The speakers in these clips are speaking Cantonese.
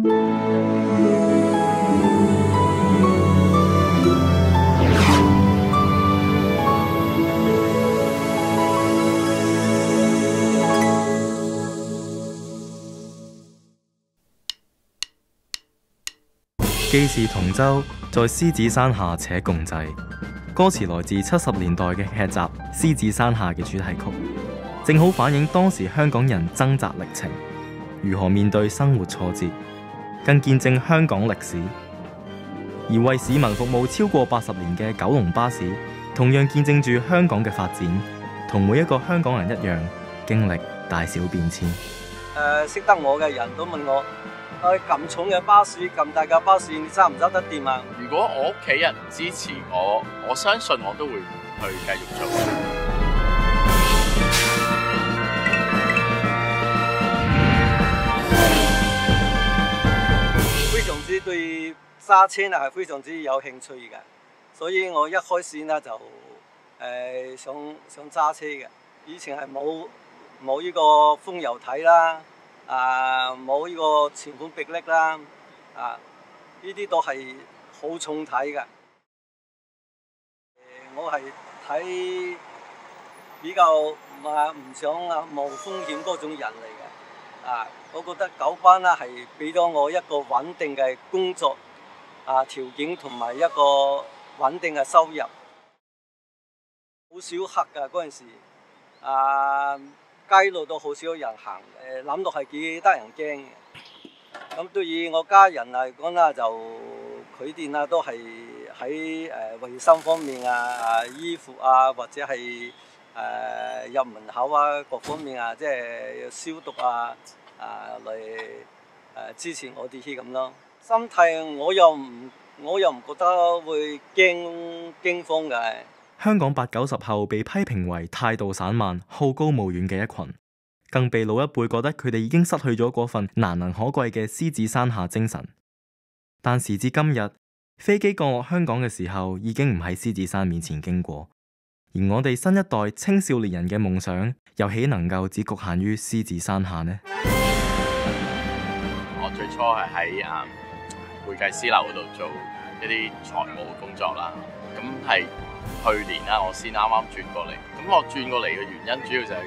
既是同舟，在獅子山下且共濟。歌詞來自70年代嘅劇集《獅子山下》嘅主題曲，正好反映當時香港人掙扎歷程，如何面對生活挫折，更見證香港歷史。而為市民服務超過80年嘅九龍巴士，同樣見證住香港嘅發展，同每一個香港人一樣，經歷大小變遷。識得我嘅人都問我，咁重嘅巴士，咁大嘅巴士，你揸唔揸得掂啊？如果我屋企人支持我，我相信我都會去繼續做。非常之對揸車係非常之有興趣嘅，所以我一開始呢就想揸車嘅。以前係冇呢個風油體啦。冇呢個前款迫力啦，呢啲都係好重體嘅。我係睇比較唔想冒風險嗰種人嚟嘅。我覺得九巴呢係俾咗我一個穩定嘅工作條件同埋一個穩定嘅收入。好少黑㗎嗰陣時，街路都好少人行，諗到係幾得人驚嘅。咁對於我家人嚟講啦，就佢哋啦都係喺衞生方面衣服或者係入門口各方面即係消毒嚟支持我哋咁咯。心態我又唔覺得會驚慌嘅。香港80-90後被批評為態度散漫、好高騖遠嘅一群，更被老一輩覺得佢哋已經失去咗嗰份難能可貴嘅獅子山下精神。但時至今日，飛機降落香港嘅時候，已經唔喺獅子山面前經過，而我哋新一代青少年人嘅夢想，又豈能夠只局限於獅子山下呢？我最初係喺會計師樓嗰度做一啲財務嘅工作啦，咁係去年啦，我先啱啱轉過嚟。咁我轉過嚟嘅原因主要就係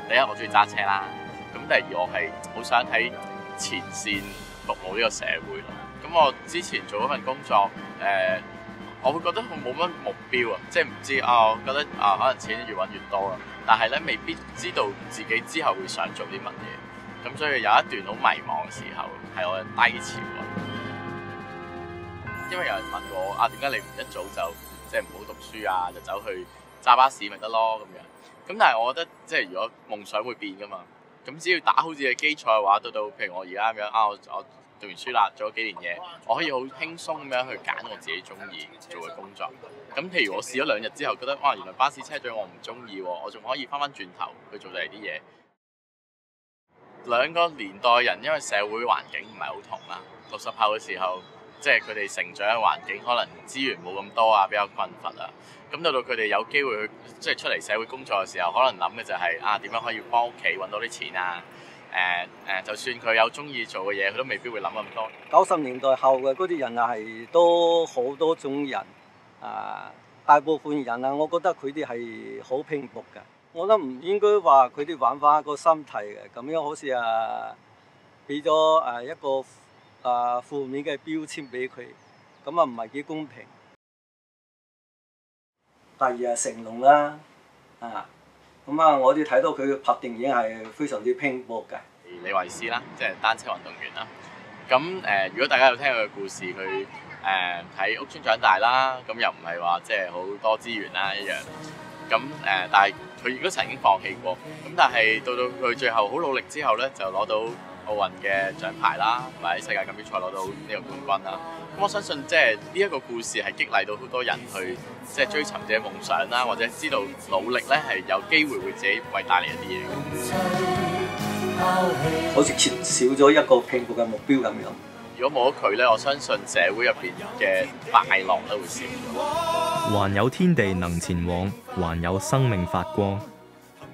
第一，我中意揸車啦。咁第二，我係好想喺前線服務呢個社會咯。咁我之前做嗰份工作，我會覺得佢冇乜目標啊，即係唔知我覺得可能錢越揾越多啦。但係咧，未必知道自己之後會想做啲乜嘢。咁所以有一段好迷茫嘅時候，係我嘅低潮啊。因為有人問我點解你唔一早就即係唔好讀書就走去揸巴士咪得咯咁樣。咁但係我覺得即係如果夢想會變噶嘛，咁只要打好自己嘅基礎嘅話，到譬如我而家咁樣我讀完書啦，做咗幾年嘢，我可以好輕鬆咁樣去揀我自己中意做嘅工作。咁譬如我試咗2日之後，覺得原來巴士車長我唔中意，我仲可以翻轉頭去做第二啲嘢。兩個年代人因為社會環境唔係好同啦，60後嘅時候。即係佢哋成長嘅環境，可能資源冇咁多比較困乏啊。咁到佢哋有機會去即係出嚟社會工作嘅時候，可能諗嘅就係點樣可以幫屋企揾到啲錢啊。就算佢有中意做嘅嘢，佢都未必會諗咁多。90年代後嘅嗰啲人係都好多種人大部分人我覺得佢哋係好拼搏嘅。我覺得唔應該話佢哋玩翻個心態嘅，咁樣好似俾咗一個負面嘅標籤俾佢，咁唔係幾公平。第二係成龍啦，我哋睇到佢拍電影係非常之拼搏嘅。李維斯啦，即係單車運動員啦。咁如果大家有聽佢嘅故事，佢喺屋村長大啦，咁又唔係話即係好多資源啦一樣。咁但係佢亦都曾經放棄過。咁但係到佢最後好努力之後咧，就攞到奧運嘅獎牌啦，同埋喺世界錦標賽攞到呢個冠軍啦。咁我相信即係呢一個故事係激勵到好多人去即係追尋自己夢想啦，或者知道努力咧係有機會會自己為帶嚟一啲嘢嘅。好似缺少咗一個拼搏嘅目標咁樣。如果冇咗佢咧，我相信社會入邊嘅快樂都會少咗。還有天地能前往，還有生命發光。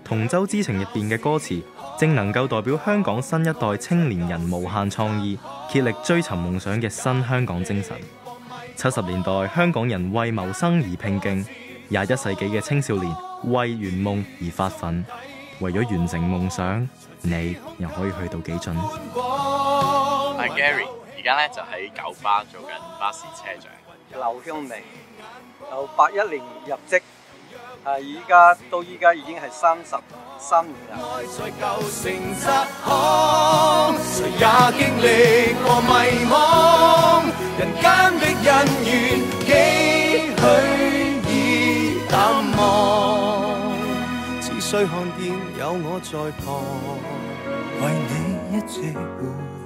同舟之情入邊嘅歌詞，正能夠代表香港新一代青年人無限創意、竭力追尋夢想嘅新香港精神。70年代香港人為謀生而拼勁，21世紀嘅青少年為圓夢而發奮。為咗完成夢想，你又可以去到幾盡？我係 Gary，而家咧就喺九巴做緊巴士車長。劉向明，由81年入職，依家到依家已經係33年啦。誰也經歷過迷惘，人間的恩怨幾許已淡忘，只需看見有我在旁，為你一直活。